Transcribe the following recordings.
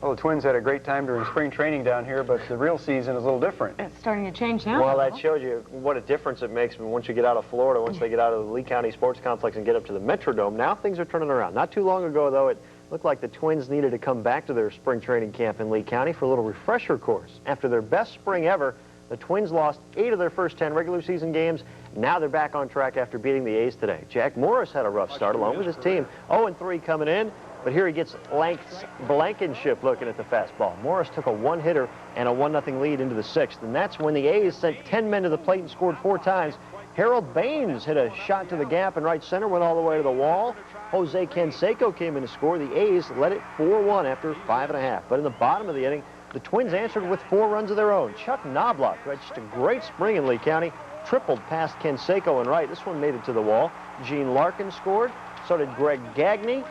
Well, the Twins had a great time during spring training down here, but the real season is a little different. It's starting to change now. Well, that shows you what a difference it makes once you get out of Florida, once they get out of the Lee County Sports Complex and get up to the Metrodome. Now things are turning around. Not too long ago, though, it looked like the Twins needed to come back to their spring training camp in Lee County for a little refresher course. After their best spring ever, the Twins lost 8 of their first 10 regular season games. Now they're back on track after beating the A's today. Jack Morris had a rough start along with his team. 0-3 coming in. But here he gets Blankenship looking at the fastball. Morris took a one-hitter and a 1-0 lead into the 6th, and that's when the A's sent 10 men to the plate and scored 4 times. Harold Baines hit a shot to the gap in right center, went all the way to the wall. Jose Canseco came in to score. The A's led it 4-1 after 5.5. But in the bottom of the inning, the Twins answered with 4 runs of their own. Chuck Knobloch, who had just a great spring in Lee County, tripled past Canseco in right. This one made it to the wall. Gene Larkin scored. So did Greg Gagne.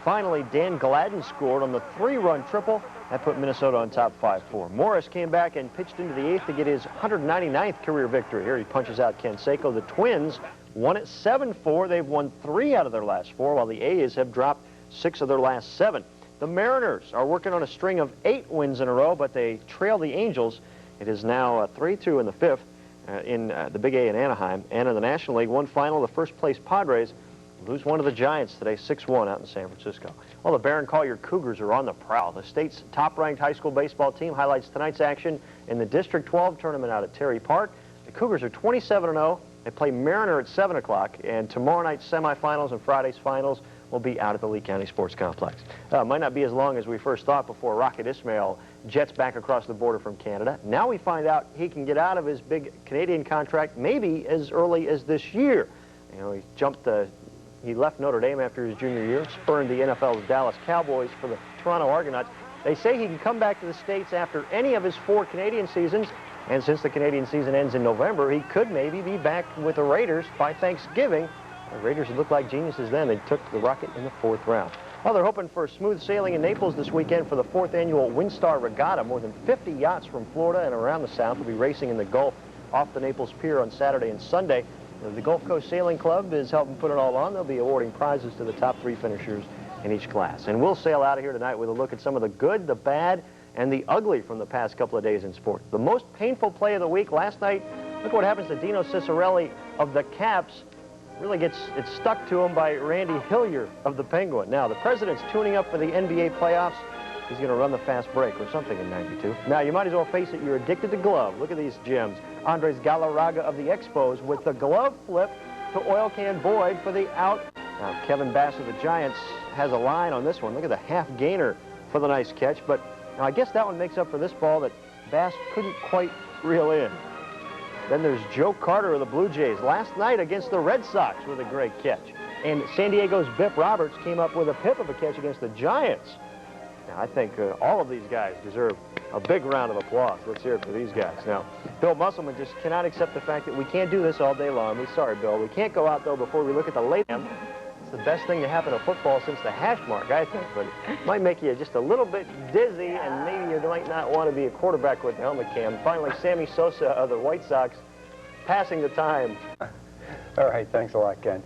Finally, Dan Gladden scored on the 3-run triple. That put Minnesota on top 5-4. Morris came back and pitched into the 8th to get his 199th career victory. Here he punches out Canseco. The Twins won it 7-4. They've won 3 out of their last 4, while the A's have dropped 6 of their last 7. The Mariners are working on a string of 8 wins in a row, but they trail the Angels. It is now 3-2 in the 5th in the Big A in Anaheim. And in the National League, one final, the first-place Padres lose one of the Giants today, 6-1 out in San Francisco. Well, the Barron Collier Cougars are on the prowl. The state's top-ranked high school baseball team highlights tonight's action in the District 12 tournament out at Terry Park. The Cougars are 27-0. They play Mariner at 7 o'clock, and tomorrow night's semifinals and Friday's finals will be out at the Lee County Sports Complex. Might not be as long as we first thought before Rocket Ismail jets back across the border from Canada. Now we find out he can get out of his big Canadian contract maybe as early as this year. You know, he left Notre Dame after his junior year, spurned the NFL's Dallas Cowboys for the Toronto Argonauts. They say he can come back to the States after any of his 4 Canadian seasons, and since the Canadian season ends in November, he could maybe be back with the Raiders by Thanksgiving. The Raiders looked like geniuses then. They took the Rocket in the 4th round. Well, they're hoping for smooth sailing in Naples this weekend for the 4th annual Windstar Regatta. More than 50 yachts from Florida and around the South will be racing in the Gulf off the Naples Pier on Saturday and Sunday. The Gulf Coast Sailing Club is helping put it all on. They'll be awarding prizes to the top 3 finishers in each class. And we'll sail out of here tonight with a look at some of the good, the bad, and the ugly from the past couple of days in sport. The most painful play of the week last night, look what happens to Dino Cicerelli of the Caps. Really it's stuck to him by Randy Hillier of the Penguin. Now, the president's tuning up for the NBA playoffs. He's going to run the fast break or something in '92. Now, you might as well face it, you're addicted to glove. Look at these gems. Andres Galarraga of the Expos with the glove flip to Oil Can Boyd for the out. Now, Kevin Bass of the Giants has a line on this one. Look at the half gainer for the nice catch. But now, I guess that one makes up for this ball that Bass couldn't quite reel in. Then there's Joe Carter of the Blue Jays last night against the Red Sox with a great catch. And San Diego's Biff Roberts came up with a pip of a catch against the Giants. Now, I think all of these guys deserve a big round of applause. Let's hear it for these guys. Now, Bill Musselman just cannot accept the fact that we can't do this all day long. We're sorry, Bill. We can't go out, though, before we look at the late. It's the best thing to happen to football since the hash mark, I think. But it might make you just a little bit dizzy, and maybe you might not want to be a quarterback with the helmet cam. Finally, Sammy Sosa of the White Sox passing the time. All right, thanks a lot, Ken.